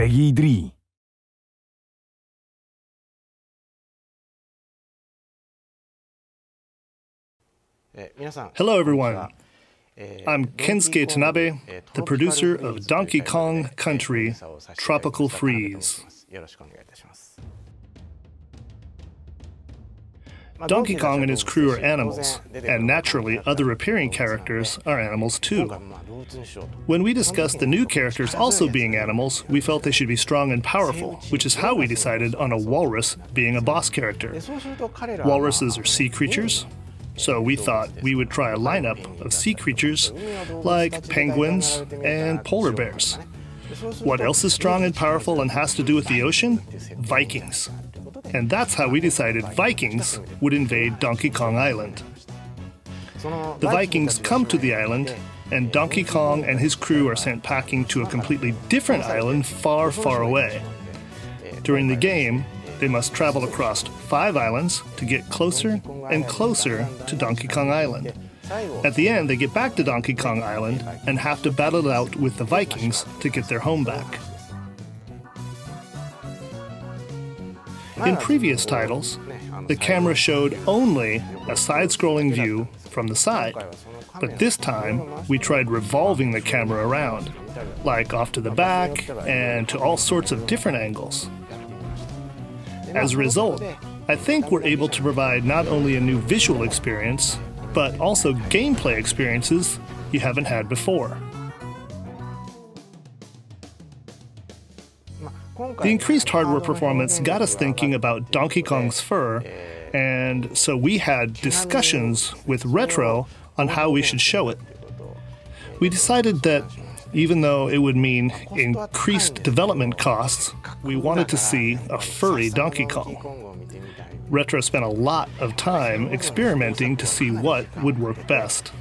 Peggy Dree. Hello everyone, I'm Kensuke Tanabe, the producer of Donkey Kong Country Tropical Freeze. Donkey Kong and his crew are animals, and naturally other appearing characters are animals too. When we discussed the new characters also being animals, we felt they should be strong and powerful, which is how we decided on a walrus being a boss character. Walruses are sea creatures, so we thought we would try a lineup of sea creatures like penguins and polar bears. What else is strong and powerful and has to do with the ocean? Vikings. And that's how we decided Vikings would invade Donkey Kong Island. The Vikings come to the island, and Donkey Kong and his crew are sent packing to a completely different island far, far away. During the game, they must travel across 5 islands to get closer and closer to Donkey Kong Island. At the end, they get back to Donkey Kong Island and have to battle it out with the Vikings to get their home back. In previous titles, the camera showed only a side-scrolling view from the side, but this time we tried revolving the camera around, like off to the back and to all sorts of different angles. As a result, I think we're able to provide not only a new visual experience, but also gameplay experiences you haven't had before. The increased hardware performance got us thinking about Donkey Kong's fur, and so we had discussions with Retro on how we should show it. We decided that even though it would mean increased development costs, we wanted to see a furry Donkey Kong. Retro spent a lot of time experimenting to see what would work best.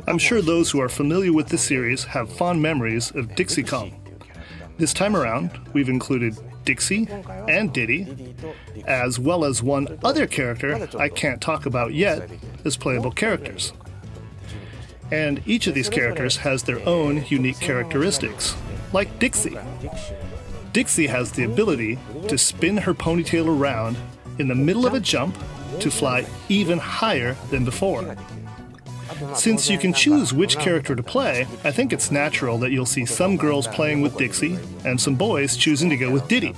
I'm sure those who are familiar with the series have fond memories of Dixie Kong. This time around, we've included Dixie and Diddy, as well as one other character I can't talk about yet as playable characters. And each of these characters has their own unique characteristics, like Dixie. Dixie has the ability to spin her ponytail around in the middle of a jump to fly even higher than before. Since you can choose which character to play, I think it's natural that you'll see some girls playing with Dixie and some boys choosing to go with Diddy.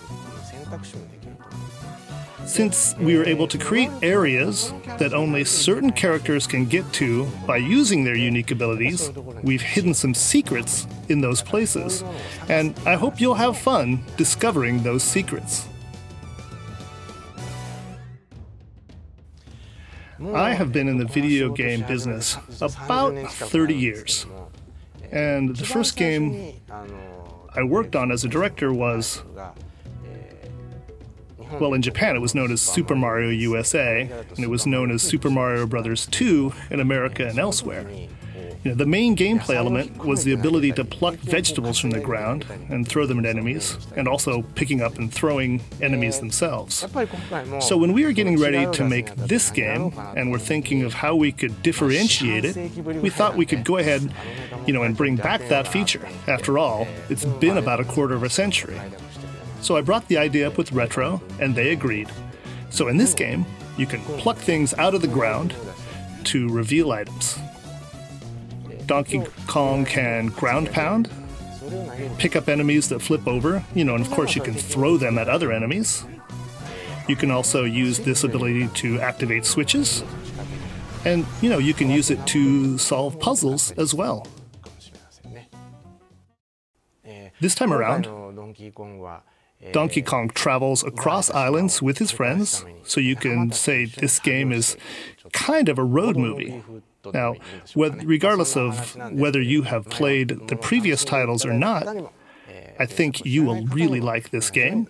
Since we were able to create areas that only certain characters can get to by using their unique abilities, we've hidden some secrets in those places, and I hope you'll have fun discovering those secrets. I have been in the video game business about 30 years, and the first game I worked on as a director was, well, in Japan it was known as Super Mario USA, and it was known as Super Mario Bros. 2 in America and elsewhere. The main gameplay element was the ability to pluck vegetables from the ground and throw them at enemies, and also picking up and throwing enemies themselves. So when we were getting ready to make this game, and we're thinking of how we could differentiate it, we thought we could go ahead, and bring back that feature. After all, it's been about a quarter of a century. So I brought the idea up with Retro, and they agreed. So in this game, you can pluck things out of the ground to reveal items. Donkey Kong can ground pound, pick up enemies that flip over, and of course you can throw them at other enemies. You can also use this ability to activate switches, and you can use it to solve puzzles as well. This time around, Donkey Kong travels across islands with his friends, so you can say this game is kind of a road movie. Now, regardless of whether you have played the previous titles or not, I think you will really like this game,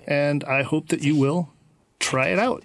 and I hope that you will try it out.